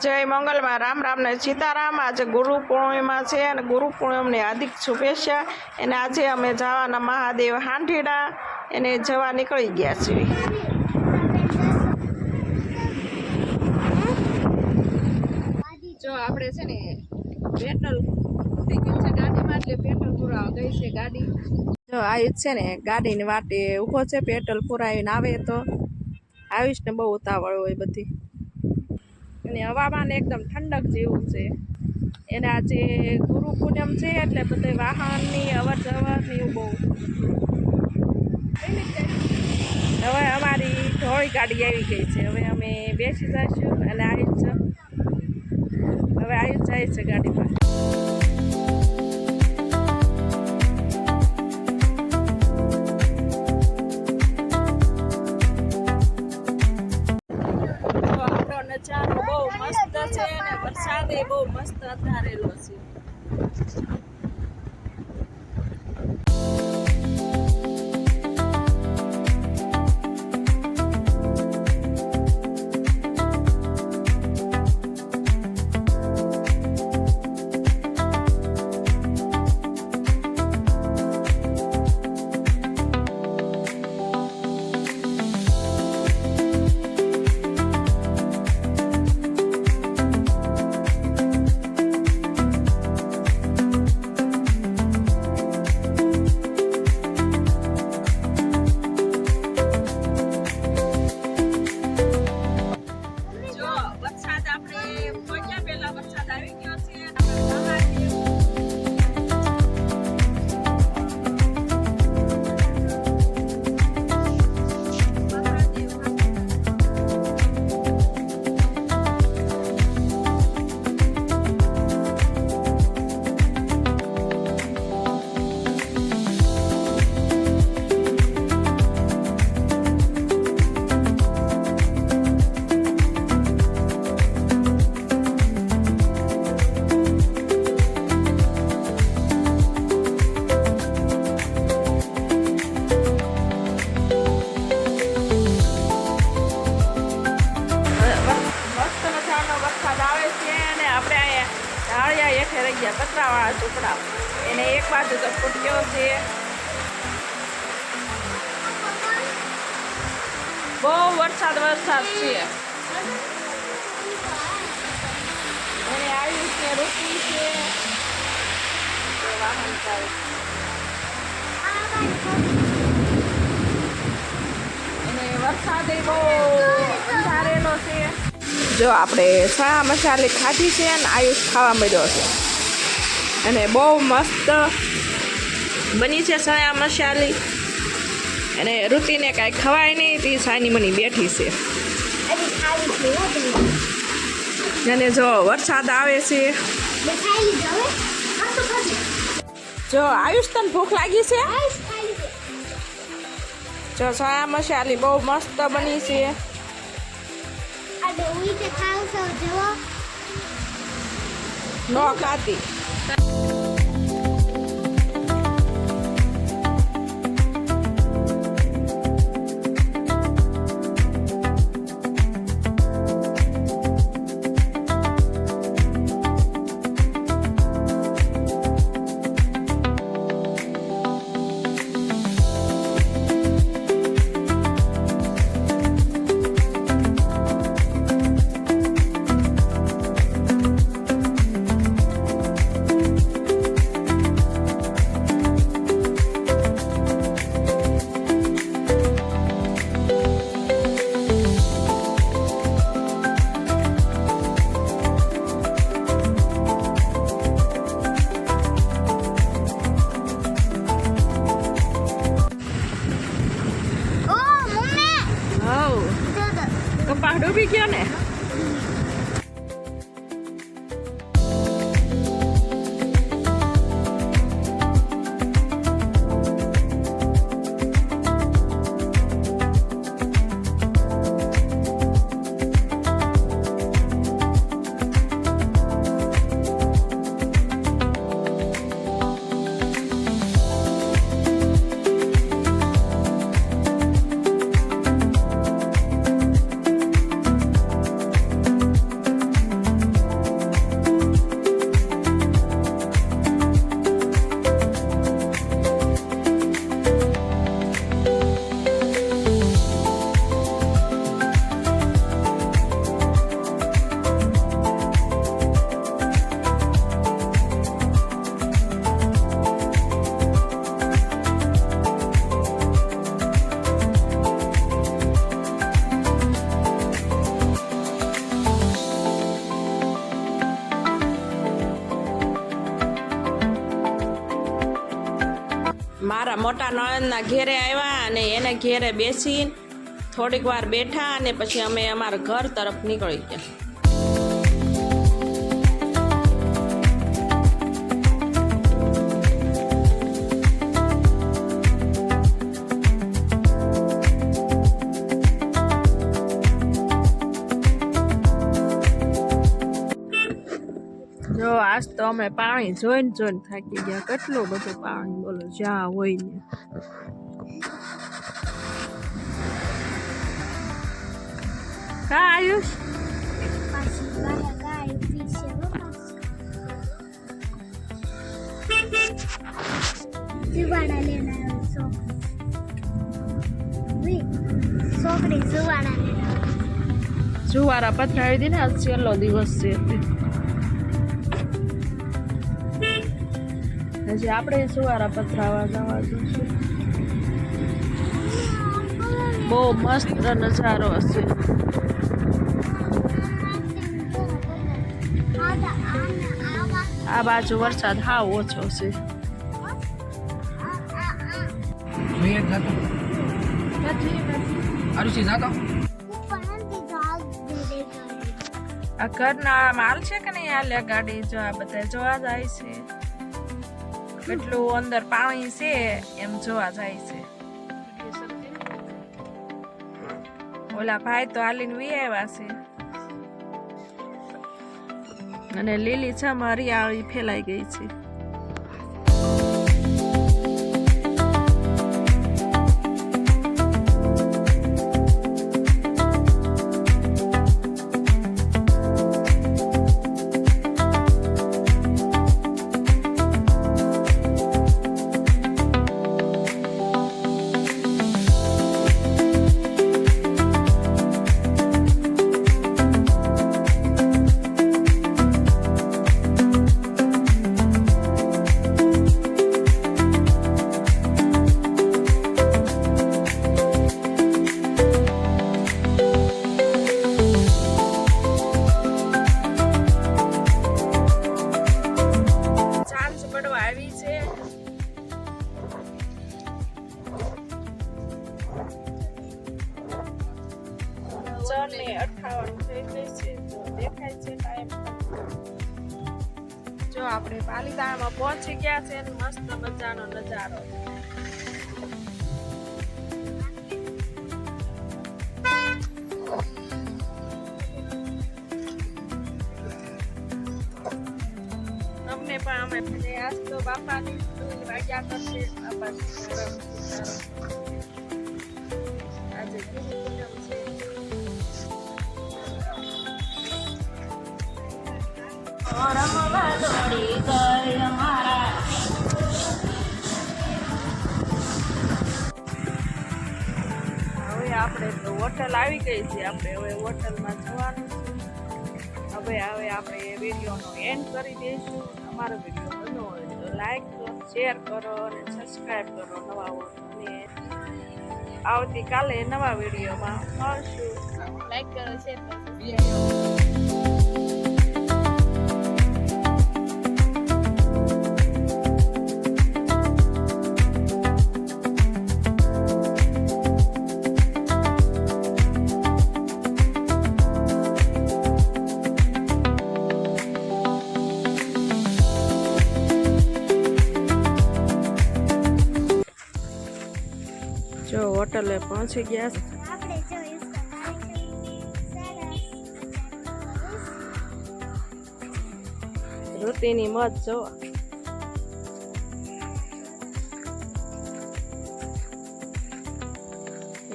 જય મંગલમાં રામ રામ ને સીતારામ। આજે ગુરુ પૂર્ણિમા છે અને ગુરુ પૂર્ણિમાની હાર્દિક શુભેચ્છા। અને આજે અમે જવાના મહાદેવ હાંઢીડા એને જવા નીકળી ગયા છીએ। જો આપણે છે ને પેટ્રોલ ફૂટી ગયું છે ગાડીમાં, એટલે પેટ્રોલ પુરાવા ગઈ છે ગાડી। જો આયુષ છે ને ગાડીની વાટે ઊભો છે, પેટ્રોલ પુરાવીને આવે તો આયુષને બહુ ઉતાવળ હોય બધી, અને હવામાન એકદમ ઠંડક જેવું છે। એને આજે ગુરુ પૂનમ છે એટલે બધે વાહનની અવર જવર ને એવું બહુ। હવે અમારી ધોળી ગાડી આવી ગઈ છે, હવે અમે બેસી જઈશું અને આયુષ જાય છે ગાડીમાં। નજારો બહુ મસ્ત છે અને વરસાદ બહુ મસ્ત ધારેલો છે। કચરાવાળા ઝૂંપડા એને એક બાજુ તો ફૂટ્યો છે, બહુ વરસાદ છે। એને આયુષ ને રોકી છે, વાહન ચાલે અને વરસાદ બહુ અંધારેલો છે। જો આપણે ચણા મસાલી ખાધી છે અને આયુષ ખાવા મળ્યો છે, અને બહુ મસ્ત બની છે ચણા મસાલી। અને ઋતિને કાંઈ ખવાય નહીં, તે સાની મની બેઠી છે। અને જો વરસાદ આવે છે, જો આયુષ તને ભૂખ લાગી છે? જો ચણા મસાલી બહુ મસ્ત બની છે। નો ખાતી। મારા મોટા નણંદના ઘેરે આવ્યા અને એને ઘેરે બેસીને થોડીક વાર બેઠા અને પછી અમે અમારા ઘર તરફ નીકળી ગયા. જો આજ તો અમે પાણી જોઈને થાકી ગયા. કેટલું બધું પાણી બોલો જ્યાં હોય ને. કા આયુષ જુવારા પથરાવી દી ને આજ છેલ્લો દિવસ છે. હજી આપણે સુવારા પથરાવા જવા જોઈશું. બહુ મસ્ત નજારો હશે. આ બાજુ વરસાદ હાવ ઓછો છે. આ ઘરના માલ છે કે નહીં હાલ્યા ગાડી જો આ બધા જોવા જાય છે. કેટલું અંદર પાણી છે એમ જોવા જાય છે. ઓલા ભાઈ તો હાલીને વી આવ્યા છે અને લીલી છમ હરિયાળી ફેલાઈ ગઈ છે. જો આપણે પાલીતાણામાં પહોંચી ગયા છે. મસ્ત મજાનો નજારો. તમને પણ અમે આજ તો બાપાની વાગ્યા કરશે. આજે ગુરુ પૂનમ છે. હવે આપણે તો હોટલ આવી ગઈ છે. આપણે હવે હોટલમાં જવાનું છે. હવે આપણે એ વિડીયોનો એન્ડ કરી દઈશું. અમારો વિડીયો ગમ્યો હોય તો લાઈક કરો, શેર કરો અને સબસ્ક્રાઈબ કરો. નવા અને આવતીકાલે નવા વિડીયોમાં મળશું. લાઈક કરો, શેર કરો. જો હોટલે પહોંચી ગયા છે. ઋતિની મત જો.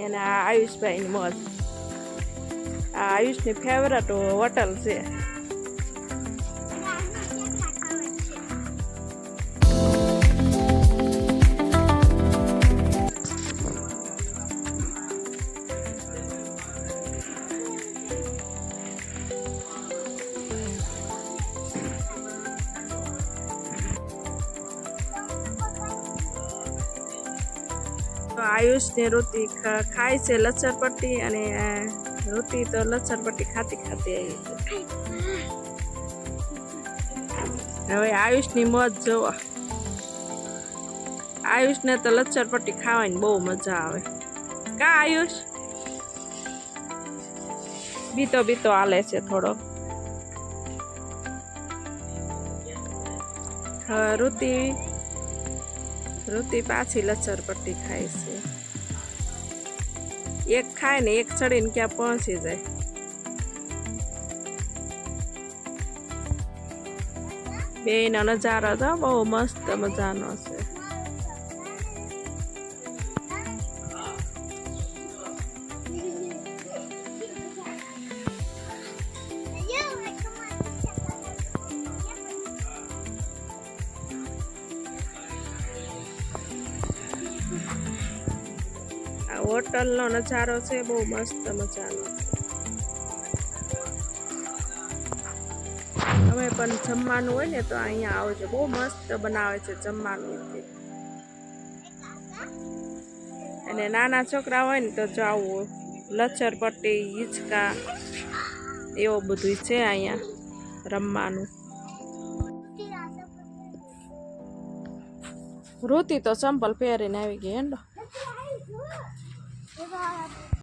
એને આ આયુષભાઈની મત. આ આયુષની ફેવરેટ હોટલ છે. આયુષ ને ઋતિ ખાય છે લચ્છરપટ્ટી અને ઋતિ તો લચ્છરપટ્ટી ખાતી આવી છે. હવે આયુષની મોજ જોવો. આયુષને તો લચ્છર પટ્ટી ખાવાની બહુ મજા આવે કા આયુષ બીતો બીતો હાલે છે થોડો હા ઋતિ પાછી લચ્છર પટ્ટી ખાય છે એક ખાય ને એક ચડીને ક્યાં પહોંચી જાય બેનો નજારો તો બહુ મસ્ત મજાનો છે આ હોટલનો નજારો છે બહુ મસ્ત મજાનો હવે પણ જમવાનું હોય ને તો અહીંયા આવજો બહુ મસ્ત બનાવે છે જમવાનું અને નાના છોકરા હોય ને તો જાવું લચ્છર પટ્ટી હિંચકા એવું બધું છે અહીંયા રમવાનું ઋતિ તો ચંપલ પહેરીને આવી ગઈ હેંડો